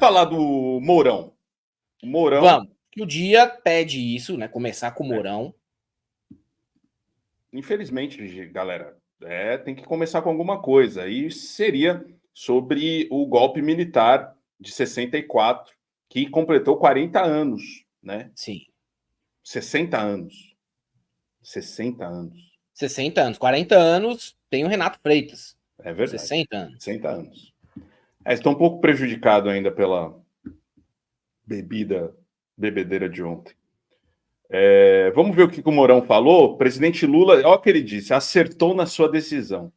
falar do Mourão. O Mourão. Vamos. O dia pede isso, né? Começar com o Mourão. Infelizmente, galera, tem que começar com alguma coisa. E seria sobre o golpe militar de 64, que completou 40 anos, né? Sim. 60 anos. 60 anos. 60 anos. 40 anos tem o Renato Freitas. É verdade. 60 anos. 60 anos. Estou um pouco prejudicado ainda pela bebedeira de ontem. Vamos ver o que o Mourão falou. Presidente Lula, olha o que ele disse, acertou na sua decisão.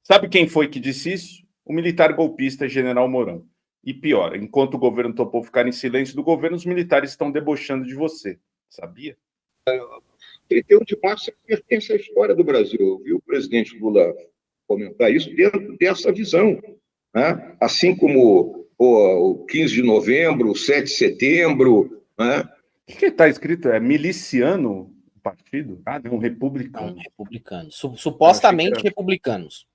Sabe quem foi que disse isso? O militar golpista General Mourão. E pior, enquanto o governo topou ficar em silêncio do governo, os militares estão debochando de você. Sabia? 31 de março pertence à história do Brasil. Eu vi o presidente Lula comentar isso dentro dessa visão, né? Assim como o 15 de novembro, o 7 de setembro, né? O que está escrito? É miliciano o partido? Ah, não, republicano. Não, republicanos. Supostamente republicanos.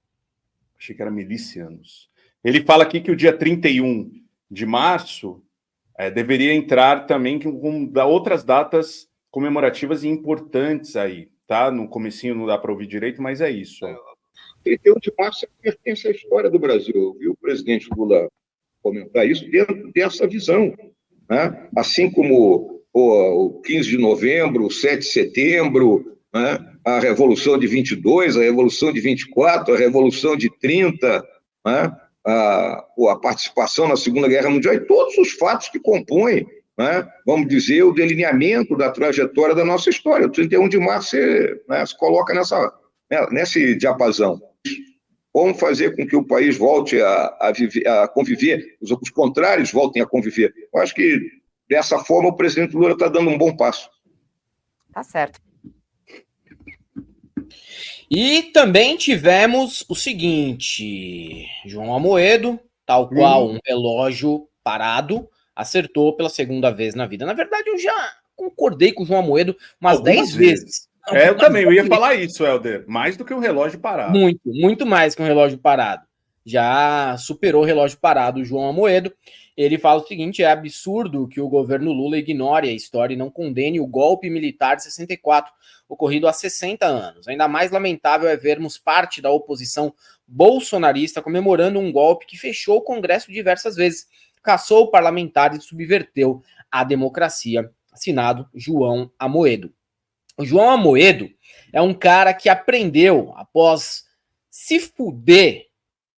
Achei que era milicianos. Ele fala aqui que o dia 31 de março deveria entrar também com outras datas comemorativas e importantes aí, tá? No comecinho não dá para ouvir direito, mas é isso. 31 de março pertence à história do Brasil. Eu vi o presidente Lula comentar isso dentro dessa visão, né? Assim como o 15 de novembro, o 7 de setembro, né? A Revolução de 22, a Revolução de 24, a Revolução de 30, né? A participação na Segunda Guerra Mundial e todos os fatos que compõem, né? Vamos dizer, o delineamento da trajetória da nossa história. O 31 de março se coloca nesse diapasão. Vamos fazer com que o país volte a conviver, os contrários voltem a conviver. Eu acho que, dessa forma, o presidente Lula está dando um bom passo. Tá certo. E também tivemos o seguinte, João Amoedo, tal qual um relógio parado, acertou pela segunda vez na vida. Na verdade, eu já concordei com o João Amoedo umas 10 vezes. Eu também, eu ia falar isso, Helder. Mais do que um relógio parado. Muito mais que um relógio parado. Já superou o relógio parado o João Amoedo. Ele fala o seguinte, é absurdo que o governo Lula ignore a história e não condene o golpe militar de 64, ocorrido há 60 anos. Ainda mais lamentável é vermos parte da oposição bolsonarista comemorando um golpe que fechou o Congresso diversas vezes, caçou parlamentares e subverteu a democracia. Assinado João Amoedo. O João Amoedo é um cara que aprendeu, após se fuder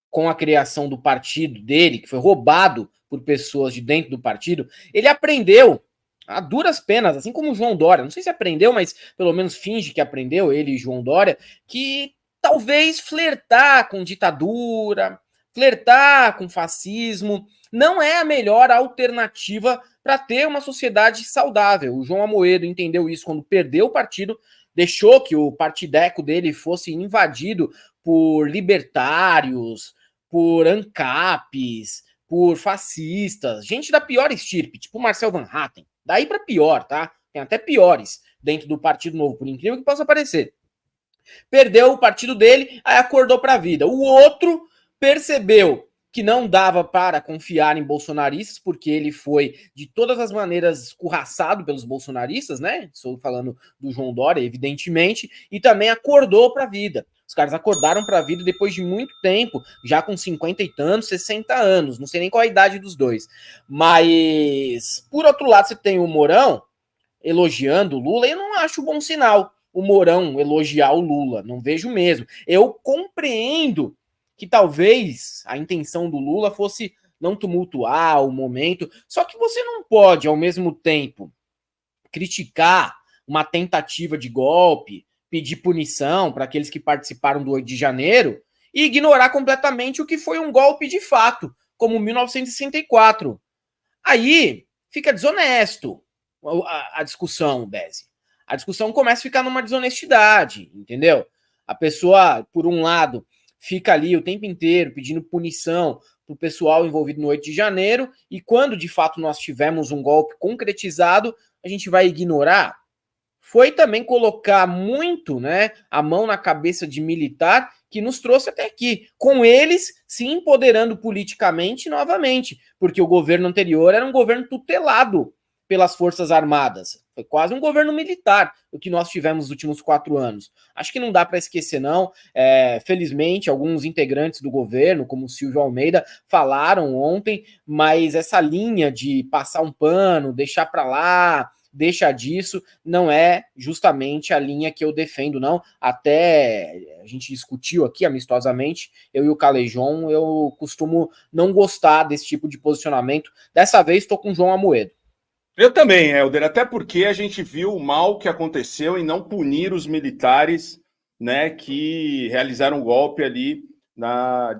com a criação do partido dele, que foi roubado por pessoas de dentro do partido, ele aprendeu a duras penas, assim como o João Dória. Não sei se aprendeu, mas pelo menos finge que aprendeu, ele e João Dória, que talvez flertar com ditadura, flertar com fascismo, não é a melhor alternativa para ter uma sociedade saudável. O João Amoedo entendeu isso quando perdeu o partido, deixou que o partideco dele fosse invadido por libertários, por ANCAPs, por fascistas, gente da pior estirpe, tipo Marcel Van Hatten. Daí para pior, tá? Tem até piores dentro do Partido Novo, por incrível que possa parecer. Perdeu o partido dele, aí acordou para a vida. O outro percebeu que não dava para confiar em bolsonaristas, porque ele foi, de todas as maneiras, escorraçado pelos bolsonaristas, né? Estou falando do João Dória, evidentemente, e também acordou para a vida. Os caras acordaram para a vida depois de muito tempo, já com 50 e tantos, 60 anos, não sei nem qual a idade dos dois. Mas, por outro lado, você tem o Mourão elogiando o Lula, e eu não acho bom sinal o Mourão elogiar o Lula, não vejo mesmo. Eu compreendo que talvez a intenção do Lula fosse não tumultuar o momento, só que você não pode, ao mesmo tempo, criticar uma tentativa de golpe, pedir punição para aqueles que participaram do 8 de janeiro e ignorar completamente o que foi um golpe de fato, como 1964. Aí fica desonesto a discussão, Beze. A discussão começa a ficar numa desonestidade, entendeu? A pessoa, por um lado, fica ali o tempo inteiro pedindo punição para o pessoal envolvido no 8 de janeiro, e quando de fato nós tivermos um golpe concretizado, a gente vai ignorar. Foi também colocar muito, né, a mão na cabeça de militar que nos trouxe até aqui, com eles se empoderando politicamente novamente, porque o governo anterior era um governo tutelado pelas Forças Armadas. Foi quase um governo militar o que nós tivemos nos últimos 4 anos. Acho que não dá para esquecer, não. Felizmente, alguns integrantes do governo, como o Silvio Almeida, falaram ontem, mas essa linha de passar um pano, deixar para lá, deixa disso, não é justamente a linha que eu defendo, não. Até a gente discutiu aqui amistosamente, eu e o Calejon, eu costumo não gostar desse tipo de posicionamento. Dessa vez estou com o João Amoedo. Eu também, Helder, até porque a gente viu o mal que aconteceu em não punir os militares, né, que realizaram o golpe ali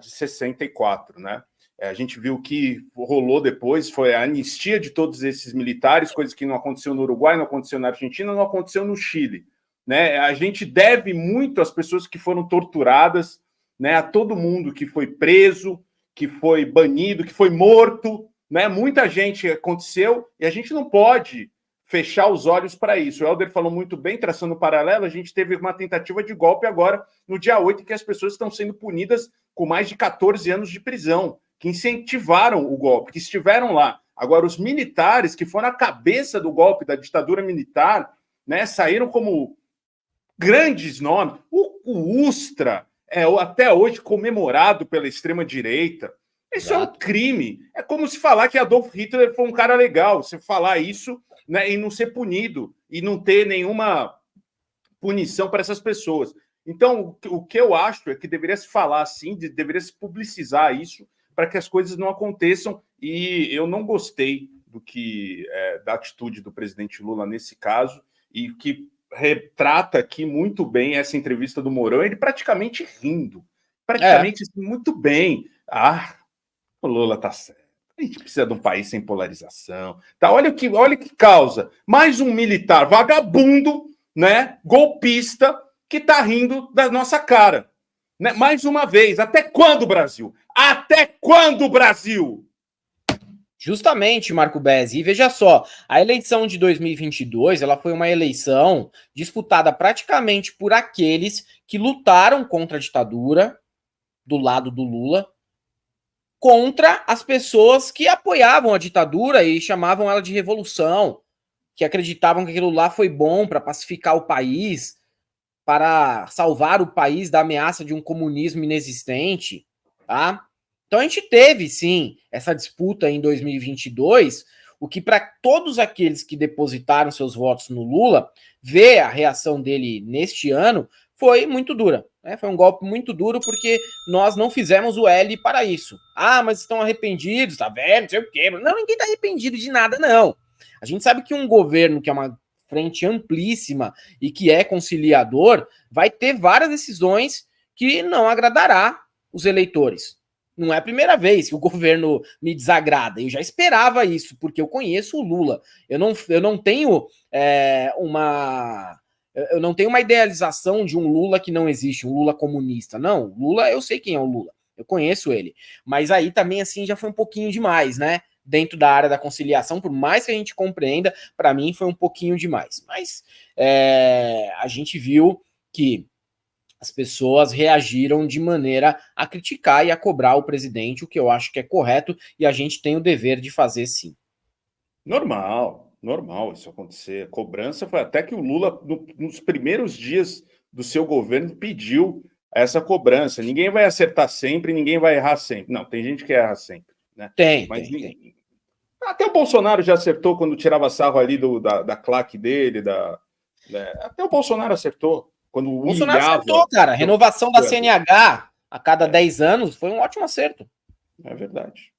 de 64, né? A gente viu que rolou depois, foi a anistia de todos esses militares, coisa que não aconteceu no Uruguai, não aconteceu na Argentina, não aconteceu no Chile, né? A gente deve muito às pessoas que foram torturadas, né, a todo mundo que foi preso, que foi banido, que foi morto, né? Muita gente aconteceu e a gente não pode fechar os olhos para isso. O Helder falou muito bem, traçando um paralelo, a gente teve uma tentativa de golpe agora, no dia 8, em que as pessoas estão sendo punidas com mais de 14 anos de prisão, que incentivaram o golpe, que estiveram lá. Agora, os militares que foram a cabeça do golpe, da ditadura militar, né, saíram como grandes nomes. O Ustra é até hoje comemorado pela extrema-direita. Isso é um crime. É como se falar que Adolf Hitler foi um cara legal. Você falar isso, né, e não ser punido, e não ter nenhuma punição para essas pessoas. Então, o que eu acho é que deveria se falar assim, deveria se publicizar isso, para que as coisas não aconteçam. E eu não gostei da atitude do presidente Lula nesse caso, e que retrata aqui muito bem essa entrevista do Mourão, ele praticamente rindo. Praticamente assim, muito bem. O Lula tá certo. A gente precisa de um país sem polarização. Tá, olha o que causa. Mais um militar vagabundo, né, golpista, que tá rindo da nossa cara. Né? Mais uma vez. Até quando, Brasil? Até quando, Brasil? Justamente, Marco Bezzi. E veja só, a eleição de 2022 ela foi uma eleição disputada praticamente por aqueles que lutaram contra a ditadura, do lado do Lula, contra as pessoas que apoiavam a ditadura e chamavam ela de revolução, que acreditavam que aquilo lá foi bom para pacificar o país, para salvar o país da ameaça de um comunismo inexistente, tá? Então a gente teve, sim, essa disputa em 2022, o que para todos aqueles que depositaram seus votos no Lula, ver a reação dele neste ano foi muito dura. Foi um golpe muito duro porque nós não fizemos o L para isso. Mas estão arrependidos, tá vendo? Não sei o quê. Não, ninguém tá arrependido de nada, não. A gente sabe que um governo que é uma frente amplíssima e que é conciliador vai ter várias decisões que não agradará os eleitores. Não é a primeira vez que o governo me desagrada. Eu já esperava isso, porque eu conheço o Lula. Eu não tenho Eu não tenho uma idealização de um Lula que não existe, um Lula comunista. Não, Lula, eu sei quem é o Lula, eu conheço ele. Mas aí também, assim, já foi um pouquinho demais, né? Dentro da área da conciliação, por mais que a gente compreenda, para mim foi um pouquinho demais. Mas a gente viu que as pessoas reagiram de maneira a criticar e a cobrar o presidente, o que eu acho que é correto, e a gente tem o dever de fazer sim. Normal isso acontecer. A cobrança foi até que o Lula, nos primeiros dias do seu governo, pediu essa cobrança. Ninguém vai acertar sempre, ninguém vai errar sempre. Não, tem gente que erra sempre. Né? Tem. Até o Bolsonaro já acertou quando tirava sarro ali da claque dele. Até o Bolsonaro acertou. Quando o Bolsonaro acertou, cara. Renovação da CNH a cada 10 anos foi um ótimo acerto. É verdade.